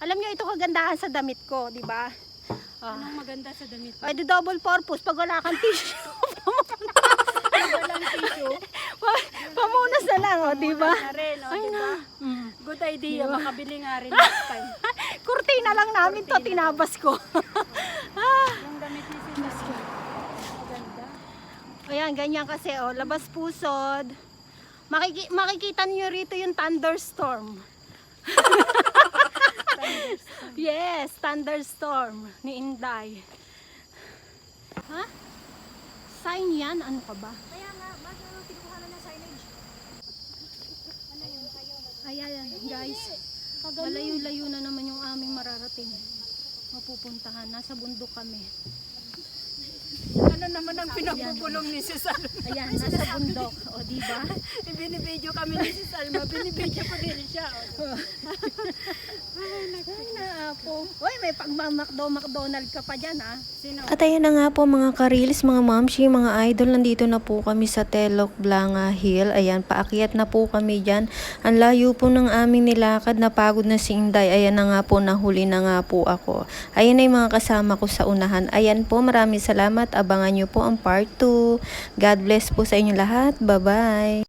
Alam nyo, ito kagandahan sa damit ko, di ba? Anong maganda sa damit mo? Ay, di double purpose pag wala kang tissue. Walang tissue. Pamunas na lang, di ba? Na rin, Ay diba? na. Good idea, makabili nga rin next time. Kurtina lang namin to, tinabas ko. Yung damit ni Sis maganda. Ayan, ganyan kasi, labas pusod. Makikita niyo rito yung thunderstorm. Yes, thunderstorm ni Inday. Ha? Sign yan? Ano ka ba? Kaya nga, bakit kinukuha na ng signage? Ayan, guys. Malayo-layo na naman yung aming mararating. Mapupuntahan. Nasa bundok kami. Ano naman ang pinagpupulong ni Sis Alma? Ayan, nasa bundok. O, diba? Binibidyo kami ni Sis Alma, binibidyo ko din siya. Ay, naapo. Uy, may pag-McDonald ka pa dyan, ha? Sino? At ayan na nga po mga ka-reels, mga mamshi, mga idol, nandito na po kami sa Telok Blanga Hill. Ayan, paakyat na po kami dyan. Ang layo po ng aming nilakad, napagod na si Inday. Ayan na nga po, nahuli na nga po ako. Ayan na yung mga kasama ko sa unahan. Ayan po, maraming salamat. Abangan nyo po ang part 2. God bless po sa inyo lahat. Bye-bye.